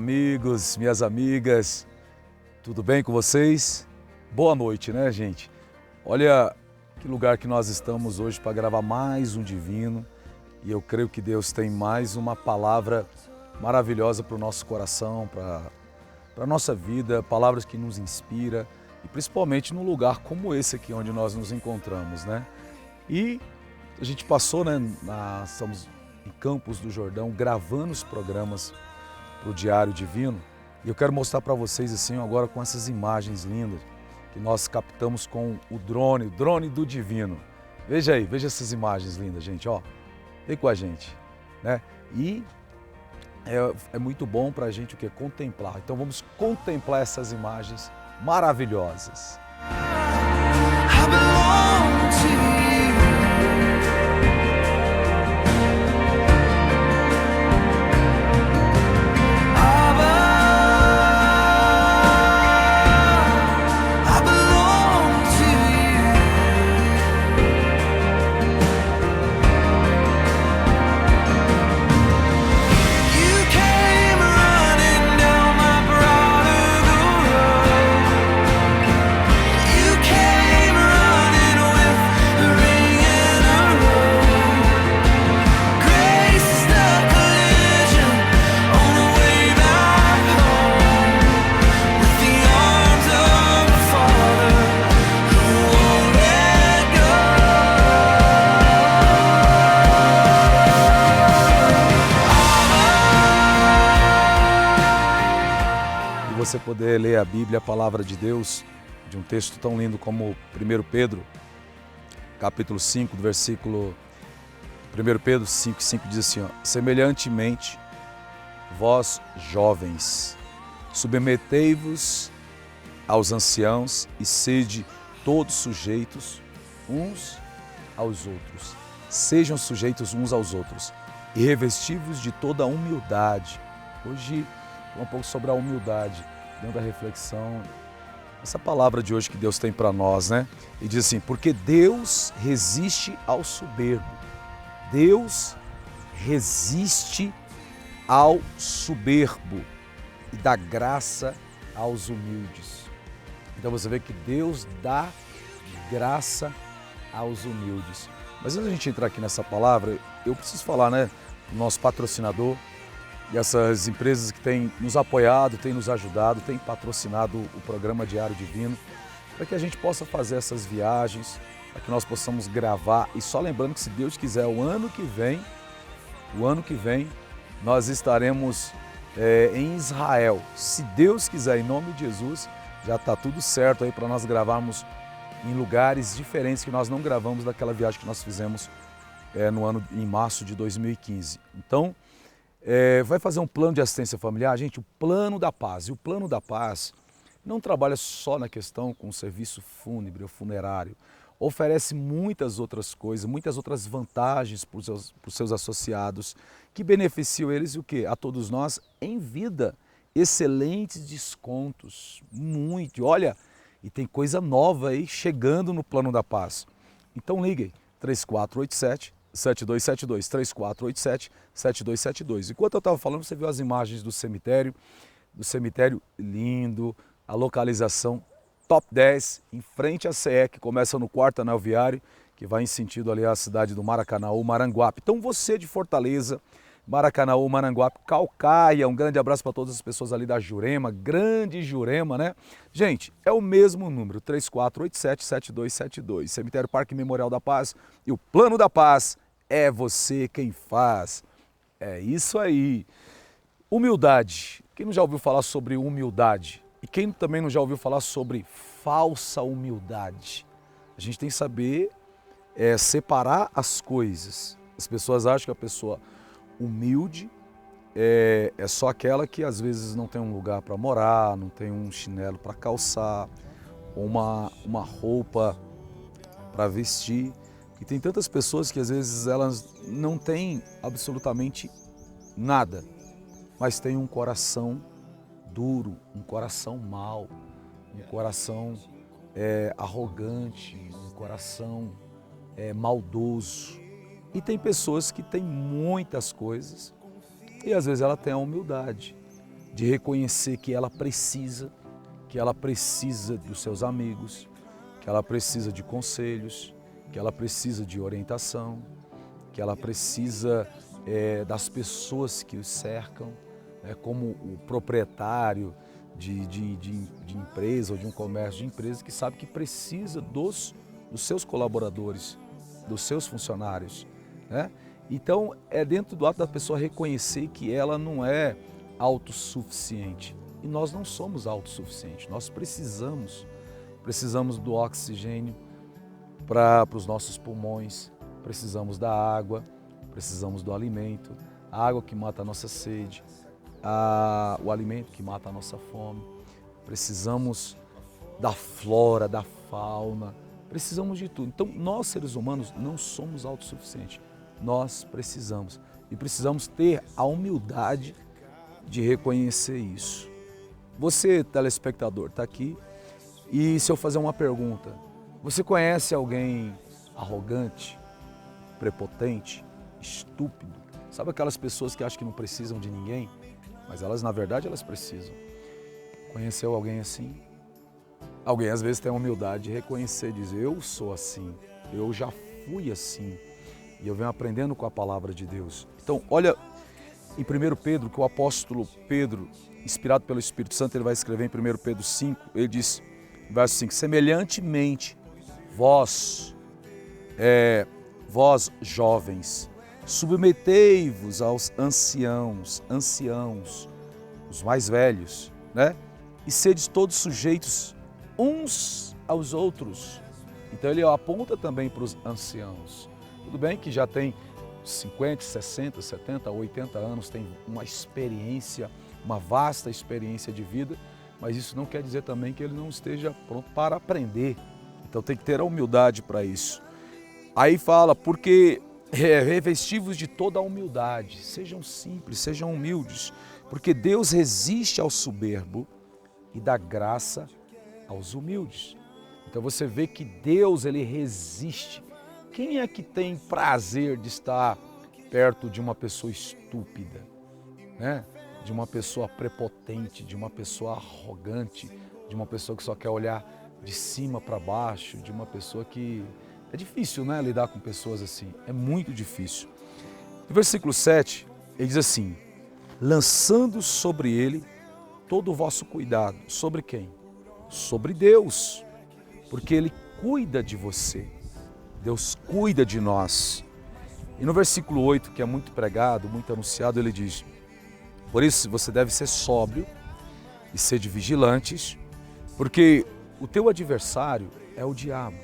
Amigos, minhas amigas, tudo bem com vocês? Boa noite, né, gente? Olha que lugar que nós estamos hoje para gravar mais um Divino e eu creio que Deus tem mais uma palavra maravilhosa para o nosso coração, para a nossa vida, palavras que nos inspiram e principalmente num lugar como esse aqui onde nós nos encontramos, né? E a gente passou, né, estamos em Campos do Jordão gravando os programas para o Diário Divino. E eu quero mostrar para vocês assim agora com essas imagens lindas que nós captamos com o drone do Divino. Veja aí, veja essas imagens lindas, gente, ó. Vem com a gente, né? E é muito bom para a gente o que? Contemplar. Então vamos contemplar essas imagens maravilhosas. Você poder ler a Bíblia, a palavra de Deus, de um texto tão lindo como 1 Pedro, capítulo 5, do versículo 1 Pedro 5,5 diz assim, ó, semelhantemente, vós jovens, submetei-vos aos anciãos e sede todos sujeitos uns aos outros. Sejam sujeitos uns aos outros e revestivos de toda a humildade. Hoje, um pouco sobre a humildade, dentro da reflexão, essa palavra de hoje que Deus tem para nós, né? E diz assim, porque Deus resiste ao soberbo. Deus resiste ao soberbo e dá graça aos humildes. Então você vê que Deus dá graça aos humildes. Mas antes da gente entrar aqui nessa palavra, eu preciso falar, né, do nosso patrocinador, e essas empresas que têm nos apoiado, têm nos ajudado, têm patrocinado o programa Diário Divino, para que a gente possa fazer essas viagens, para que nós possamos gravar. E só lembrando que, se Deus quiser, o ano que vem, nós estaremos em Israel. Se Deus quiser, em nome de Jesus, já está tudo certo aí para nós gravarmos em lugares diferentes que nós não gravamos daquela viagem que nós fizemos em março de 2015. Então, vai fazer um plano de assistência familiar, gente, o Plano da Paz. E o Plano da Paz não trabalha só na questão com o serviço fúnebre ou funerário, oferece muitas outras coisas, muitas outras vantagens para os seus associados, que beneficiam eles e o quê? A todos nós em vida. Excelentes descontos, muito. Olha, e tem coisa nova aí chegando no Plano da Paz. Então liguem, 3487-7272, 3487-7272. Enquanto eu estava falando, você viu as imagens do cemitério lindo, a localização top 10, em frente à CE, que começa no 4º anel viário, que vai em sentido ali à cidade do Maracanaú, Maranguape. Então você de Fortaleza, Maracanaú, Maranguape, Caucaia, um grande abraço para todas as pessoas ali da Jurema, grande Jurema, né? Gente, é o mesmo número, 3487-7272, Cemitério Parque Memorial da Paz, e o Plano da Paz é você quem faz. É isso aí. Humildade. Quem não já ouviu falar sobre humildade? E quem também não já ouviu falar sobre falsa humildade? A gente tem que saber separar as coisas. As pessoas acham que a pessoa humilde é só aquela que às vezes não tem um lugar para morar, não tem um chinelo para calçar, ou uma roupa para vestir. E tem tantas pessoas que às vezes elas não têm absolutamente nada, mas têm um coração duro, um coração mau, um coração arrogante, um coração maldoso. E tem pessoas que têm muitas coisas e às vezes ela tem a humildade. de reconhecer que ela precisa dos seus amigos, que ela precisa de conselhos, que ela precisa de orientação, que ela precisa das pessoas que os cercam, como o proprietário de empresa ou de um comércio de empresa que sabe que precisa dos seus colaboradores, dos seus funcionários, né? Então, é dentro do ato da pessoa reconhecer que ela não é autossuficiente. E nós não somos autossuficientes, nós precisamos do oxigênio para os nossos pulmões, precisamos da água, precisamos do alimento, a água que mata a nossa sede, o alimento que mata a nossa fome, precisamos da flora, da fauna, precisamos de tudo. Então, nós seres humanos não somos autossuficientes, nós precisamos. E precisamos ter a humildade de reconhecer isso. Você, telespectador, está aqui e se eu fazer uma pergunta, você conhece alguém arrogante, prepotente, estúpido? Sabe aquelas pessoas que acham que não precisam de ninguém? Mas elas, na verdade, elas precisam. Conheceu alguém assim? Alguém às vezes tem a humildade de reconhecer, dizer, eu sou assim, eu já fui assim. E eu venho aprendendo com a palavra de Deus. Então, olha, em 1 Pedro, que o apóstolo Pedro, inspirado pelo Espírito Santo, ele vai escrever em 1 Pedro 5, ele diz, verso 5, semelhantemente, vós jovens, submetei-vos aos anciãos, os mais velhos, né? E sedes todos sujeitos uns aos outros. Então ele aponta também para os anciãos. Tudo bem que já tem 50, 60, 70, 80 anos, tem uma experiência, uma vasta experiência de vida, mas isso não quer dizer também que ele não esteja pronto para aprender. Então tem que ter a humildade para isso. Aí fala, porque revestivos de toda a humildade, sejam simples, sejam humildes, porque Deus resiste ao soberbo e dá graça aos humildes. Então você vê que Deus, ele resiste. Quem é que tem prazer de estar perto de uma pessoa estúpida, né? De uma pessoa prepotente, de uma pessoa arrogante, de uma pessoa que só quer olhar de cima para baixo, de uma pessoa que... É difícil, né, lidar com pessoas assim, é muito difícil. No versículo 7, ele diz assim, lançando sobre ele todo o vosso cuidado. Sobre quem? Sobre Deus, porque ele cuida de você. Deus cuida de nós. E no versículo 8, que é muito pregado, muito anunciado, ele diz, por isso você deve ser sóbrio e ser vigilantes, porque o teu adversário é o diabo,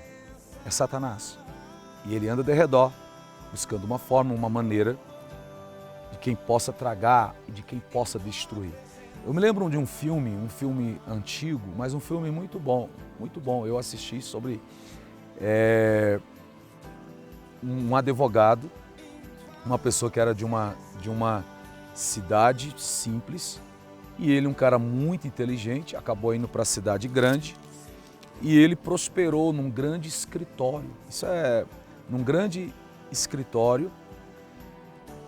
é Satanás. E ele anda de redor, buscando uma forma, uma maneira de quem possa tragar e de quem possa destruir. Eu me lembro de um filme antigo, mas um filme muito bom. Eu assisti sobre um advogado, uma pessoa que era de uma cidade simples, e ele, um cara muito inteligente, acabou indo para a cidade grande, e ele prosperou num grande escritório. Num grande escritório,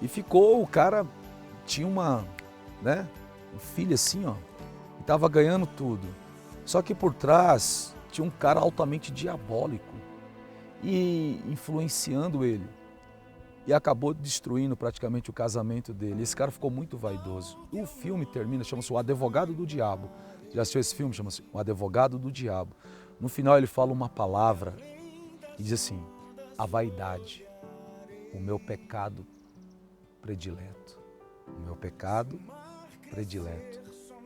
e ficou, o cara tinha um filho assim, ó, e estava ganhando tudo. Só que por trás tinha um cara altamente diabólico e influenciando ele. E acabou destruindo praticamente o casamento dele. Esse cara ficou muito vaidoso. O filme termina, chama-se O Advogado do Diabo. Já assistiu esse filme? Chama-se O Advogado do Diabo. No final ele fala uma palavra e diz assim, a vaidade, o meu pecado predileto. O meu pecado predileto,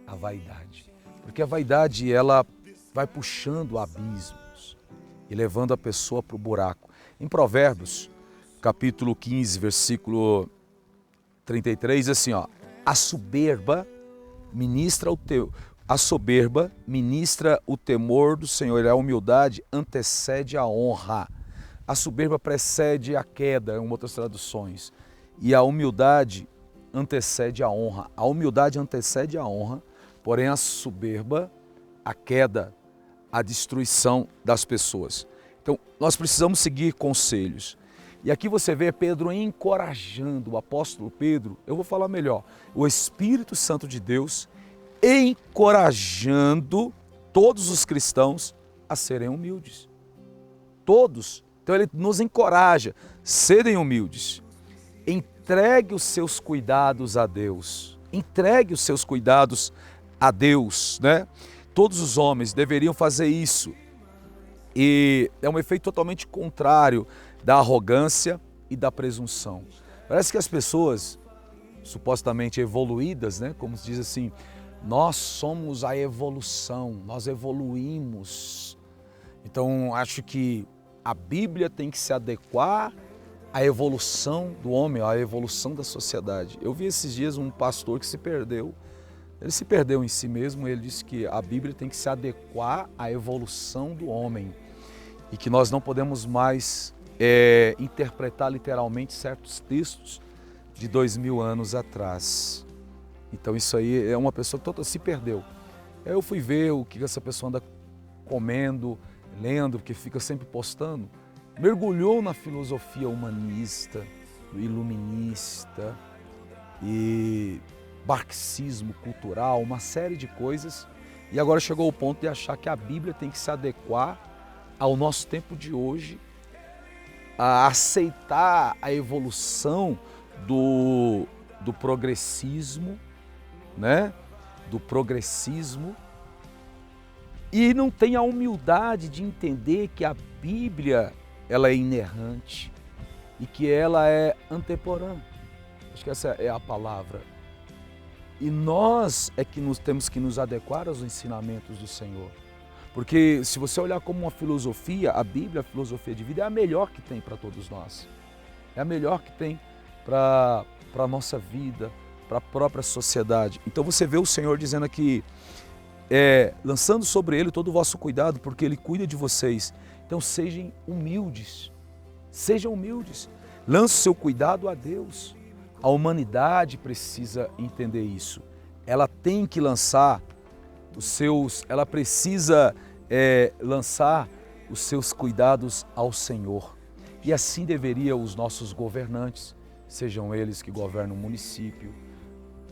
a vaidade. Porque a vaidade, ela vai puxando abismos e levando a pessoa para o buraco. Em Provérbios, capítulo 15, versículo 33, assim, ó, a soberba ministra o temor do Senhor, e a humildade antecede a honra. A soberba precede a queda, em outras traduções, e a humildade antecede a honra. A humildade antecede a honra, porém a soberba, a queda, a destruição das pessoas. Então, nós precisamos seguir conselhos. E aqui você vê Pedro encorajando, o apóstolo Pedro, eu vou falar melhor, o Espírito Santo de Deus encorajando todos os cristãos a serem humildes. Todos. Então ele nos encoraja, serem humildes. Entregue os seus cuidados a Deus. Entregue os seus cuidados a Deus, né? Todos os homens deveriam fazer isso. E é um efeito totalmente contrário da arrogância e da presunção. Parece que as pessoas supostamente evoluídas, né? Como se diz assim, nós somos a evolução, nós evoluímos. Então acho que a Bíblia tem que se adequar à evolução do homem, à evolução da sociedade. Eu vi esses dias um pastor que se perdeu. Ele se perdeu em si mesmo, ele disse que a Bíblia tem que se adequar à evolução do homem e que nós não podemos mais interpretar literalmente certos textos de 2000 anos atrás. Então isso aí é uma pessoa que toda se perdeu. Eu fui ver o que essa pessoa anda comendo, lendo, porque fica sempre postando. Mergulhou na filosofia humanista, iluminista e marxismo cultural, uma série de coisas. E agora chegou ao ponto de achar que a Bíblia tem que se adequar ao nosso tempo de hoje, a aceitar a evolução do progressismo, né? Do progressismo, e não tem a humildade de entender que a Bíblia ela é inerrante e que ela é anteporã. Acho que essa é a palavra. E nós é que temos que nos adequar aos ensinamentos do Senhor. Porque se você olhar como uma filosofia, a Bíblia, a filosofia de vida, é a melhor que tem para todos nós. É a melhor que tem para a nossa vida, para a própria sociedade. Então você vê o Senhor dizendo aqui, lançando sobre Ele todo o vosso cuidado, porque Ele cuida de vocês. Então sejam humildes, lance o seu cuidado a Deus. A humanidade precisa entender isso. Ela tem que lançar ela precisa lançar os seus cuidados ao Senhor. E assim deveriam os nossos governantes, sejam eles que governam o município,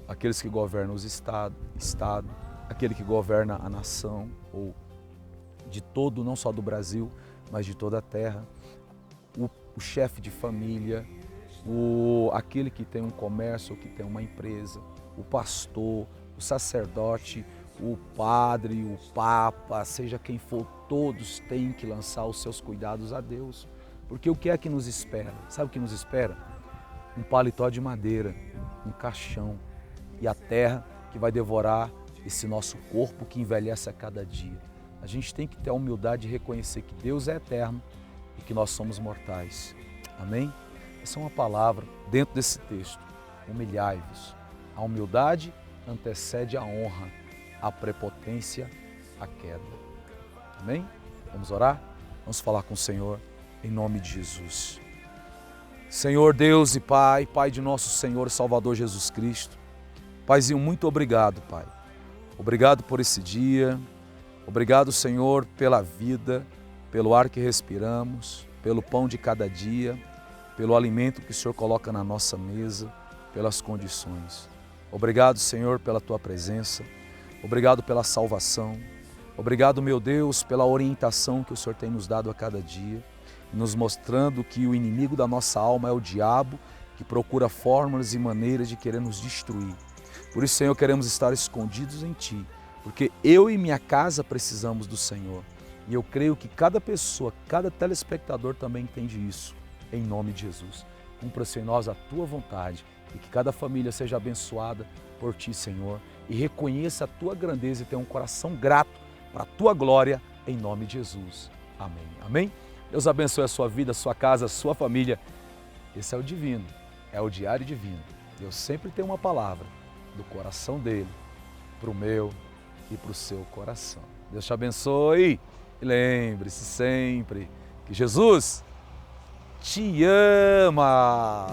aqueles que governam os estado, aquele que governa a nação, ou de todo, não só do Brasil, mas de toda a terra, o chefe de família, aquele que tem um comércio, que tem uma empresa, o pastor, o sacerdote, o padre, o papa, seja quem for, todos têm que lançar os seus cuidados a Deus. Porque o que é que nos espera? Sabe o que nos espera? Um paletó de madeira, um caixão e a terra que vai devorar esse nosso corpo que envelhece a cada dia. A gente tem que ter a humildade de reconhecer que Deus é eterno e que nós somos mortais. Amém? Essa é uma palavra dentro desse texto. Humilhai-vos. A humildade antecede a honra, a prepotência, a queda. Amém? Vamos orar? Vamos falar com o Senhor em nome de Jesus. Senhor Deus e Pai, Pai de nosso Senhor e Salvador Jesus Cristo. Paizinho, muito obrigado, Pai. Obrigado por esse dia. Obrigado, Senhor, pela vida, pelo ar que respiramos, pelo pão de cada dia, pelo alimento que o Senhor coloca na nossa mesa, pelas condições. Obrigado, Senhor, pela Tua presença. Obrigado pela salvação. Obrigado, meu Deus, pela orientação que o Senhor tem nos dado a cada dia, nos mostrando que o inimigo da nossa alma é o diabo, que procura fórmulas e maneiras de querer nos destruir. Por isso, Senhor, queremos estar escondidos em Ti, porque eu e minha casa precisamos do Senhor. E eu creio que cada pessoa, cada telespectador também entende isso. Em nome de Jesus. Cumpra-se em nós a Tua vontade e que cada família seja abençoada por Ti, Senhor, e reconheça a Tua grandeza e tenha um coração grato para a Tua glória, em nome de Jesus. Amém. Amém? Deus abençoe a sua vida, a sua casa, a sua família. Esse é o Divino, é o Diário Divino. Deus sempre tem uma palavra do coração dele para o meu e para o seu coração. Deus te abençoe e lembre-se sempre que Jesus te ama.